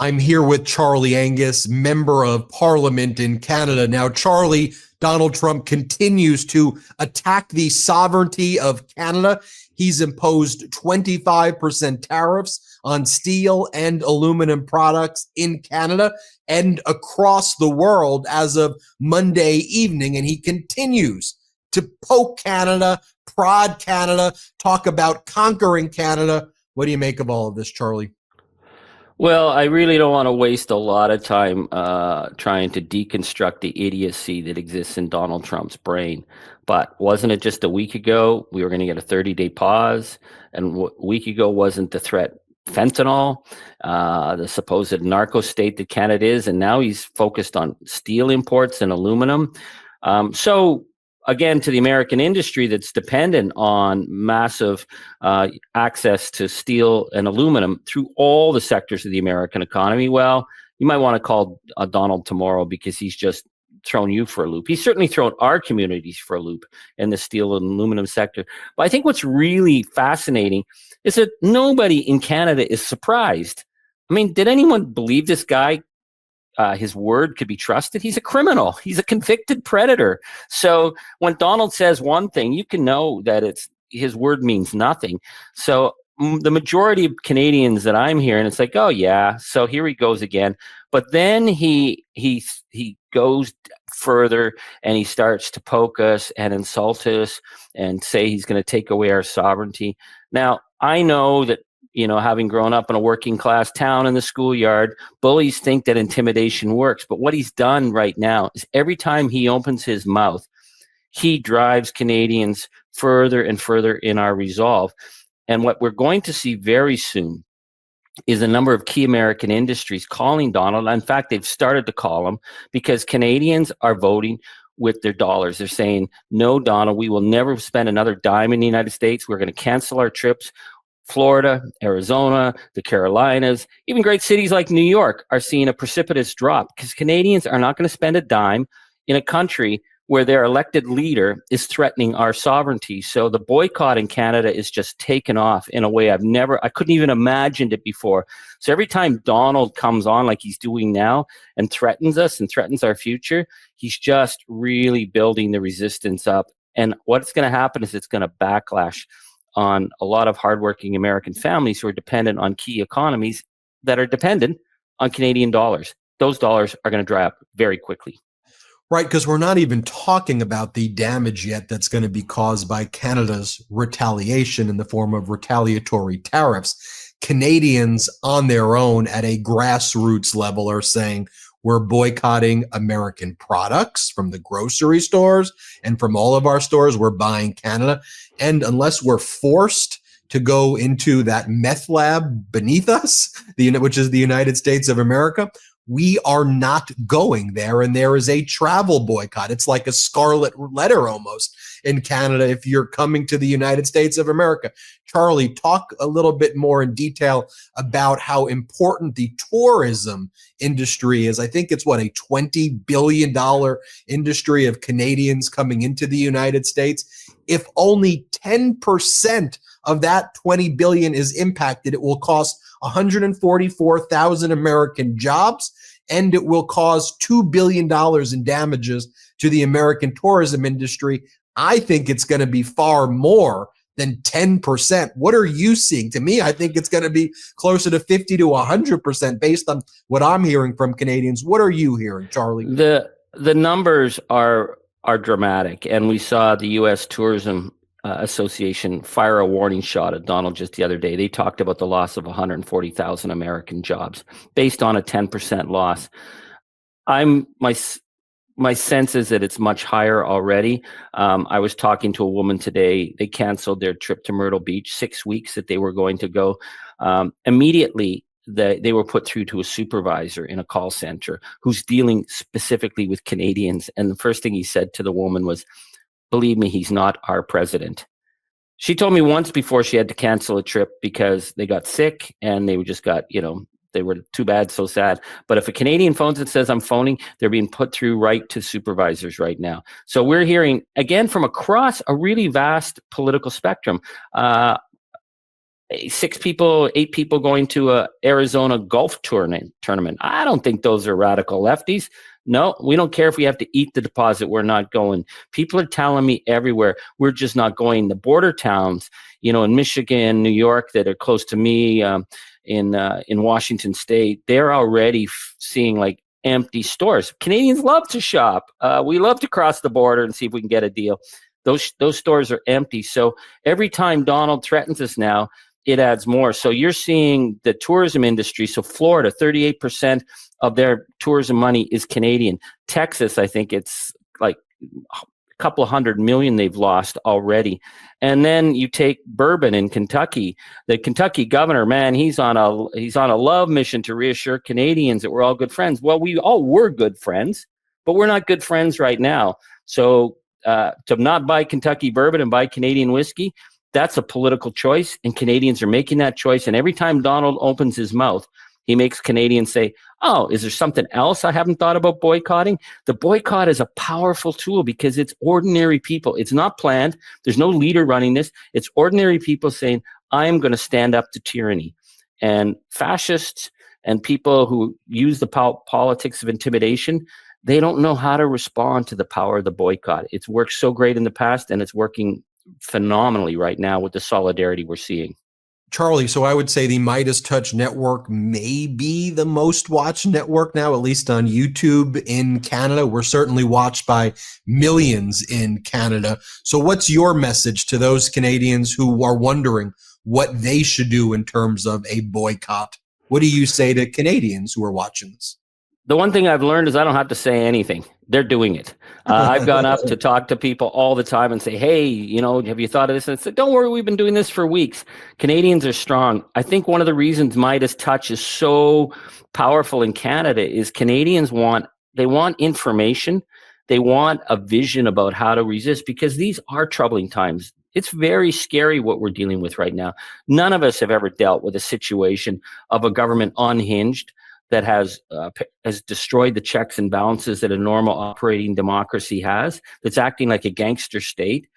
I'm here with Charlie Angus, member of Parliament in Canada. Now, Charlie, Donald Trump continues to attack the sovereignty of Canada. He's imposed 25% tariffs on steel and aluminum products in Canada and across the world as of Monday evening. And he continues to poke Canada, prod Canada, talk about conquering Canada. What do you make of all of this, Charlie? Well, I really don't want to waste a lot of time trying to deconstruct the idiocy that exists in Donald Trump's brain. But wasn't it just a week ago we were going to get a 30-day pause? And a week ago wasn't the threat fentanyl, the supposed narco state that Canada is? And now he's focused on steel imports and aluminum. So again, to the American industry that's dependent on massive access to steel and aluminum through all the sectors of the American economy, well, you might want to call Donald tomorrow because he's just thrown you for a loop. He's certainly thrown our communities for a loop in the steel and aluminum sector. But I think what's really fascinating is that nobody in Canada is surprised. I mean, did anyone believe this guy? His word could be trusted. He's a criminal. He's a convicted predator. So when Donald says one thing, you can know that his word means nothing. So the majority of Canadians that I'm hearing, it's like, oh yeah, so here he goes again. But then he goes further and he starts to poke us and insult us and say he's going to take away our sovereignty. Now, I know that, having grown up in a working class town in the schoolyard, bullies think that intimidation works. But what he's done right now is every time he opens his mouth, he drives Canadians further and further in our resolve. And what we're going to see very soon is a number of key American industries calling Donald. In fact, they've started to call him because Canadians are voting with their dollars. They're saying, no, Donald, we will never spend another dime in the United States. We're going to cancel our trips. Florida, Arizona, the Carolinas, even great cities like New York are seeing a precipitous drop because Canadians are not going to spend a dime in a country where their elected leader is threatening our sovereignty. So the boycott in Canada is just taken off in a way I couldn't even imagined it before. So every time Donald comes on like he's doing now and threatens us and threatens our future, he's just really building the resistance up. And what's going to happen is it's going to backlash on a lot of hardworking American families who are dependent on key economies that are dependent on Canadian dollars. Those dollars are going to dry up very quickly. Right, because we're not even talking about the damage yet that's going to be caused by Canada's retaliation in the form of retaliatory tariffs. Canadians on their own at a grassroots level are saying, we're boycotting American products from the grocery stores and from all of our stores. We're buying Canada. And unless we're forced to go into that meth lab beneath us, which is the United States of America, we are not going there. And there is a travel boycott. It's like a scarlet letter almost in Canada if you're coming to the United States of America. Charlie, talk a little bit more in detail about how important the tourism industry is. I think it's a $20 billion industry of Canadians coming into the United States. If only 10% of that 20 billion is impacted, it will cost 144,000 American jobs, and it will cause $2 billion in damages to the American tourism industry. I think it's going to be far more than 10%. What are you seeing? To me, I think it's going to be closer to 50 to 100% based on what I'm hearing from Canadians. What are you hearing, Charlie? The numbers are dramatic, and we saw the U.S. Tourism Association fire a warning shot at Donald just the other day. They talked about the loss of 140,000 American jobs based on a 10% loss. My sense is that it's much higher already. I was talking to a woman today. They canceled their trip to Myrtle Beach, 6 weeks that they were going to go. Immediately, they were put through to a supervisor in a call center who's dealing specifically with Canadians. And the first thing he said to the woman was, believe me, he's not our president. She told me once before she had to cancel a trip because they got sick and they they were too bad, so sad. But if a Canadian phones and says, I'm phoning, they're being put through right to supervisors right now. So we're hearing, again, from across a really vast political spectrum. 6 people, 8 people going to a Arizona golf tournament. I don't think those are radical lefties. No, we don't care if we have to eat the deposit. We're not going. People are telling me everywhere, we're just not going. The border towns, in Michigan, New York, that are close to me, in Washington State, they're already seeing like empty stores. Canadians love to shop. We love to cross the border and see if we can get a deal. Those stores are empty. So every time Donald threatens us now, it adds more. So you're seeing the tourism industry. So Florida, 38% of their tourism money is Canadian. Texas, I think it's like a couple of $100 million they've lost already. And then you take bourbon in Kentucky. The Kentucky governor, man, he's on a love mission to reassure Canadians that we're all good friends. Well, we all were good friends, but we're not good friends right now. So to not buy Kentucky bourbon and buy Canadian whiskey, that's a political choice, and Canadians are making that choice. And every time Donald opens his mouth, he makes Canadians say, oh, is there something else I haven't thought about boycotting? The boycott is a powerful tool because it's ordinary people. It's not planned. There's no leader running this. It's ordinary people saying, I am going to stand up to tyranny. And fascists and people who use the politics of intimidation, they don't know how to respond to the power of the boycott. It's worked so great in the past, and it's working phenomenally right now with the solidarity we're seeing. Charlie, so I would say the MeidasTouch network may be the most watched network now, at least on YouTube in Canada. We're certainly watched by millions in Canada. So what's your message to those Canadians who are wondering what they should do in terms of a boycott? What do you say to Canadians who are watching this? The one thing I've learned is I don't have to say anything. They're doing it. I've gone up to talk to people all the time and say, hey, have you thought of this? And I said, don't worry, we've been doing this for weeks. Canadians are strong. I think one of the reasons MeidasTouch is so powerful in Canada is Canadians want information. They want a vision about how to resist, because these are troubling times. It's very scary what we're dealing with right now. None of us have ever dealt with a situation of a government unhinged that has destroyed the checks and balances that a normal operating democracy has, that's acting like a gangster state.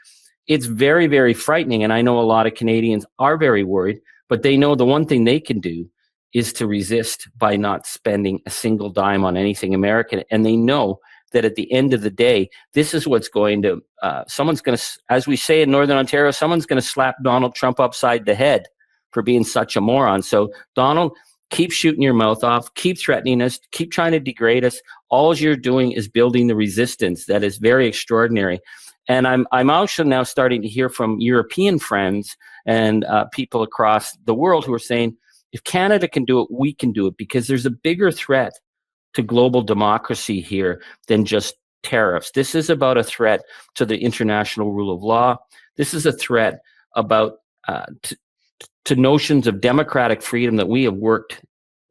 It's very, very frightening. And I know a lot of Canadians are very worried, but they know the one thing they can do is to resist by not spending a single dime on anything American. And they know that at the end of the day, this is what's going to, someone's going to, as we say in Northern Ontario, someone's going to slap Donald Trump upside the head for being such a moron. So Donald, keep shooting your mouth off, keep threatening us, keep trying to degrade us. All you're doing is building the resistance that is very extraordinary. And I'm also now starting to hear from European friends and people across the world who are saying, if Canada can do it, we can do it, because there's a bigger threat to global democracy here than just tariffs. This is about a threat to the international rule of law. This is a threat about to notions of democratic freedom that we have worked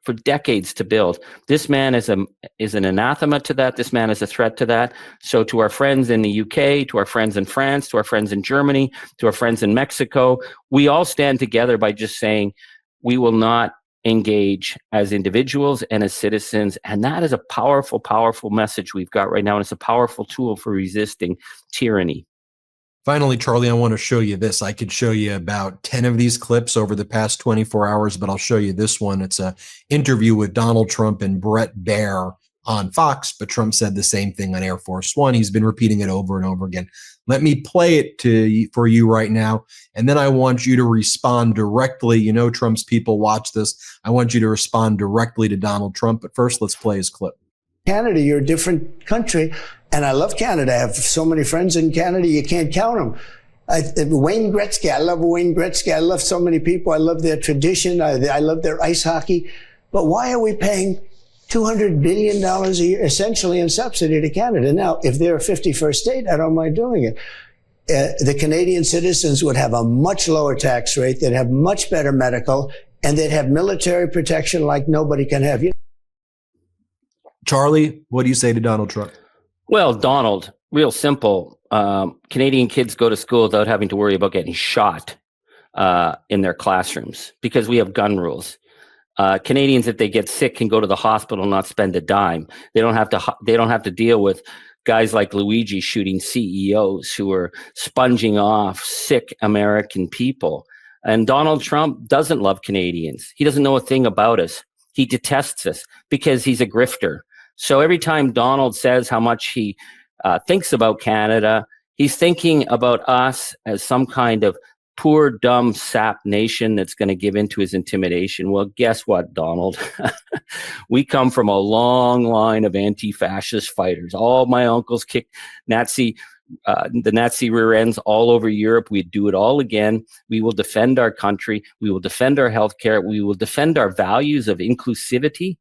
for decades to build. This man is an anathema to that. This man is a threat to that. So to our friends in the UK, to our friends in France, to our friends in Germany, to our friends in Mexico, we all stand together by just saying we will not engage as individuals and as citizens. And that is a powerful, powerful message we've got right now. And it's a powerful tool for resisting tyranny. Finally, Charlie, I want to show you this. I could show you about 10 of these clips over the past 24 hours, but I'll show you this one. It's an interview with Donald Trump and Brett Baer on Fox, but Trump said the same thing on Air Force One. He's been repeating it over and over again. Let me play it for you right now, and then I want you to respond directly. You know, Trump's people watch this. I want you to respond directly to Donald Trump, but first, let's play his clip. Canada, you're a different country. And I love Canada. I have so many friends in Canada, you can't count them. Wayne Gretzky, I love Wayne Gretzky. I love so many people. I love their tradition. I love their ice hockey. But why are we paying $200 billion a year, essentially in subsidy to Canada? Now, if they're a 51st state, I don't mind doing it. The Canadian citizens would have a much lower tax rate. They'd have much better medical, and they'd have military protection like nobody can have. Charlie, what do you say to Donald Trump? Well, Donald, real simple. Canadian kids go to school without having to worry about getting shot in their classrooms because we have gun rules. Canadians, if they get sick, can go to the hospital and not spend a dime. They don't have to deal with guys like Luigi shooting CEOs who are sponging off sick American people. And Donald Trump doesn't love Canadians. He doesn't know a thing about us. He detests us because he's a grifter. So every time Donald says how much he thinks about Canada, he's thinking about us as some kind of poor, dumb sap nation that's going to give into his intimidation. Well, guess what, Donald? We come from a long line of anti-fascist fighters. All my uncles kicked the Nazi rear ends all over Europe. We'd do it all again. We will defend our country. We will defend our healthcare. We will defend our values of inclusivity,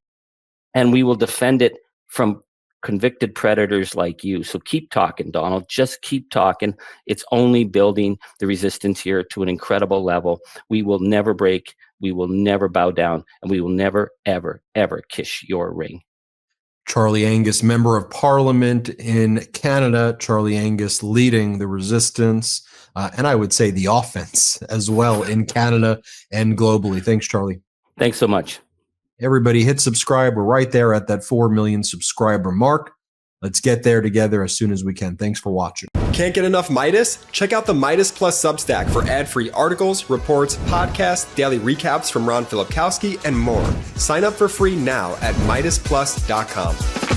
and we will defend it from convicted predators like you. So keep talking, Donald. Just keep talking. It's only building the resistance here to an incredible level. We will never break. We will never bow down, and we will never, ever, ever kiss your ring. Charlie Angus, Member of Parliament in Canada. Charlie Angus leading the resistance, and I would say the offense as well in Canada and globally. Thanks, Charlie. Thanks so much. Everybody hit subscribe. We're right there at that 4 million subscriber mark. Let's get there together as soon as we can. Thanks for watching. Can't get enough Meidas? Check out the Meidas Plus Substack for ad-free articles, reports, podcasts, daily recaps from Ron Filipkowski, and more. Sign up for free now at MeidasPlus.com.